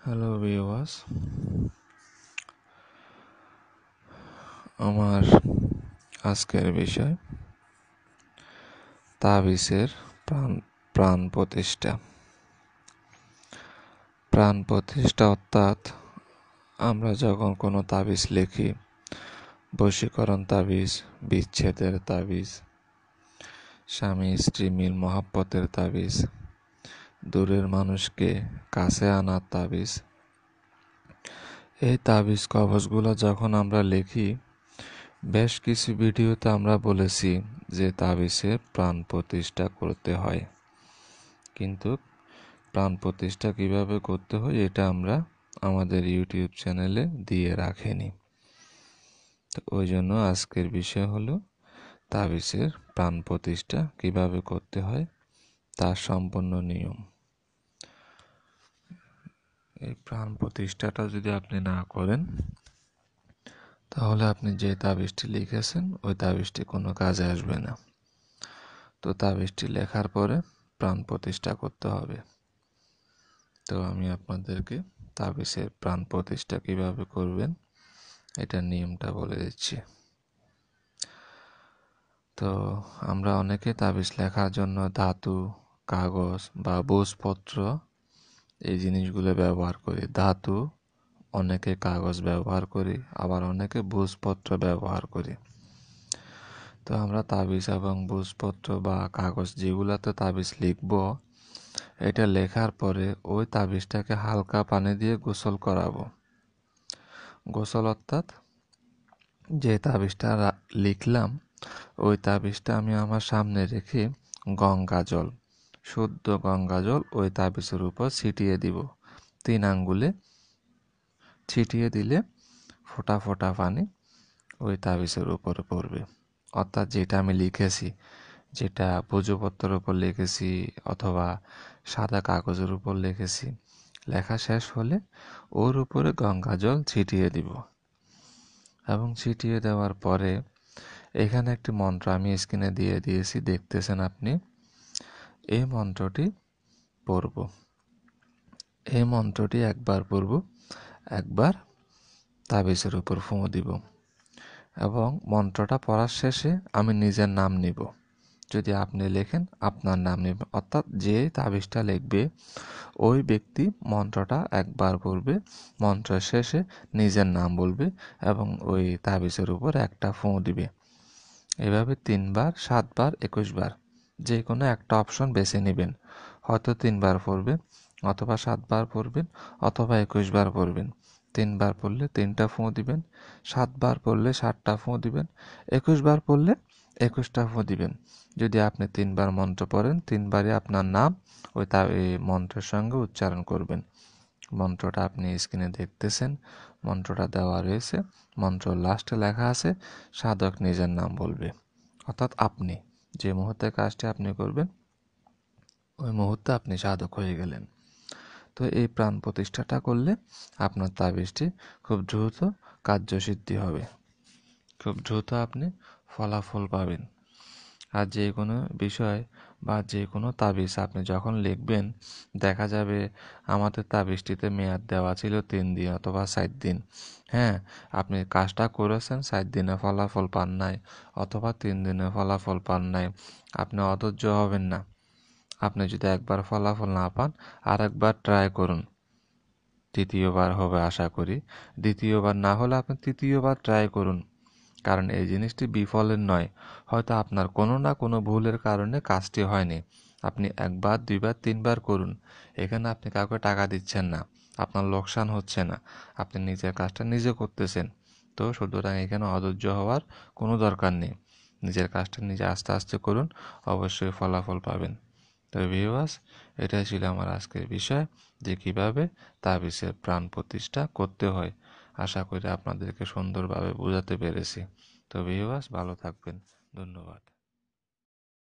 Hello viewers, আমার আজকের বিষয় তাবিজের প্রাণ প্রতিষ্ঠা। প্রাণ প্রতিষ্ঠা অর্থাৎ আমরা যখন কোনো তাবিজ লিখি, বশীকরণ তাবিজ, বিচ্ছেদের তাবিজ, স্বামী স্ত্রী মিল মহাব্বতের তাবিজ, দূরের মানুষকে কাছে আনার তাবিজ, এই তাবিজ কবজগুলো যখন আমরা লিখি, বেশ কিছু ভিডিওতে আমরা বলেছি যে তাবিজের প্রাণ প্রতিষ্ঠা করতে হয়, কিন্তু প্রাণ প্রতিষ্ঠা কিভাবে করতে হয় এটা আমরা আমাদের ইউটিউব চ্যানেলে দিয়ে রাখিনি। তো ওই জন্য আজকের বিষয় হলো তাবিজের প্রাণ প্রতিষ্ঠা কিভাবে করতে হয় তার সম্পূর্ণ নিয়ম। এই প্রাণ প্রতিষ্ঠাটা যদি আপনি না করেন তাহলে আপনি যে তাবিজটি লিখেছেন ওই তাবিজটি কোনো কাজে আসবে না। তো তাবিজটি লেখার পরে প্রাণ প্রতিষ্ঠা করতে হবে। তো আমি আপনাদেরকে তাবিজের প্রাণ প্রতিষ্ঠা কিভাবে করবেন এটার নিয়মটা বলে দিচ্ছি। তো আমরা অনেকে তাবিজ লেখার জন্য ধাতু, কাগজ বা ভোজপত্র এই জিনিসগুলো ব্যবহার করি। ধাতু, অনেকে কাগজ ব্যবহার করি, আবার অনেকে ভোজপত্র ব্যবহার করি। তো আমরা তাবিজ এবং ভোজপত্র বা কাগজ যেগুলাতে তাবিজ লিখব, এটা লেখার পরে ওই তাবিজটাকে হালকা পানি দিয়ে গোসল করাবো। গোসল অর্থাৎ যে তাবিজটা লিখলাম ওই তাবিজটা আমি আমার সামনে রেখে গঙ্গা জল, শুদ্ধ গঙ্গা জল ওই তাবিজের উপর ছিটিয়ে দিব। 3 আঙ্গুলে ছিটিয়ে দিলে ফোঁটা ফোঁটা পানি ওই তাবিজের উপরে পড়বে। অর্থাৎ যেটা আমি লিখেছি, যেটা ভোজপত্রের উপর লিখেছি অথবা সাদা কাগজের উপর লিখেছি, লেখা শেষ হলে ওর উপরে গঙ্গা জল ছিটিয়ে দিব। এবং ছিটিয়ে দেওয়ার পরে এখানে একটি মন্ত্র আমি স্ক্রিনে দিয়ে দিয়েছি, দেখতেছেন আপনি। এই মন্ত্রটি পড়ব। এই মন্ত্রটি একবার পড়ব, একবার তাবিজের উপর ফুঁ দিব এবং মন্ত্রটা পড়ার শেষে আমি নিজের নাম নিব। যদি আপনি লেখেন আপনার নাম নেবেন, অর্থাৎ যে তাবিজটা লিখবে ওই ব্যক্তি মন্ত্রটা একবার পড়বে, মন্ত্রের শেষে নিজের নাম বলবে এবং ওই তাবিজের উপর একটা ফুঁ দিবে। এভাবে 3 বার, 7 বার, 21 বার যে কোনো একটা অপশন বেছে নেবেন। হয়তো 3 বার পড়বেন, অথবা 7 বার পড়বেন, অথবা 21 বার পড়বেন। 3 বার পড়লে 3টা ফুঁ দিবেন, 7 বার পড়লে 7টা ফুঁ দিবেন, 21 বার পড়লে 21টা ফুঁ দিবেন। যদি আপনি 3 বার মন্ত্র পড়েন, 3 বারই আপনার নাম ওই মন্ত্রের সঙ্গে উচ্চারণ করবেন। মন্ত্রটা আপনি স্ক্রিনে দেখতেছেন, মন্ত্রটা দেওয়া রয়েছে। মন্ত্র লাস্টে লেখা আছে সাধক নিজের নাম বলবে, অর্থাৎ আপনি যে মুহূর্তে কাজটি আপনি করবেন ওই মুহূর্তে আপনি সাধক হয়ে গেলেন। তো এই প্রাণ প্রতিষ্ঠাটা করলে আপনার তাবিজটি খুব দ্রুত কার্যসিদ্ধি হবে, খুব দ্রুত আপনি ফলাফল পাবেন। আর যে কোনো বিষয় বা যে কোনো তাবিজ আপনি যখন লিখবেন, দেখা যাবে আমাদের তাবিজটিতে মেয়াদ দেওয়া ছিল 3 দিন অথবা 7 দিন। হ্যাঁ, আপনি কাজটা করেছেন, 7 দিনে ফলাফল পান নাই অথবা 3 দিনে ফলাফল পান নাই, আপনি অধৈর্য হবেন না। আপনি যদি একবার ফলাফল না পান, আরেকবার ট্রাই করুন। তৃতীয়বার হবে আশা করি। দ্বিতীয়বার না হলে আপনি তৃতীয়বার ট্রাই করুন। কারণ এই জিনিসটি বিফলের নয়, হয়তো আপনার কোনো না কোনো ভুলের কারণে কাজটি হয়নি। আপনি 1 বার, 2 বার, 3 বার করুন। এখানে আপনি কাউকে টাকা দিচ্ছেন না, আপনার লোকসান হচ্ছে না, আপনি নিজের কাজটা নিজে করতেছেন। তো সুতরাং এখানে অধৈর্য হওয়ার কোনো দরকার নেই। নিজের কাজটা নিজে আস্তে আস্তে করুন, অবশ্যই ফলাফল পাবেন। তো ভিউয়ার্স, এটাই ছিল আমার আজকের বিষয়, যে কিভাবে তাবিজের প্রাণ প্রতিষ্ঠা করতে হয়। আশা করি আপনাদেরকে সুন্দরভাবে বোঝাতে পেরেছি। তো ভিউয়ার্স, ভালো থাকবেন। ধন্যবাদ।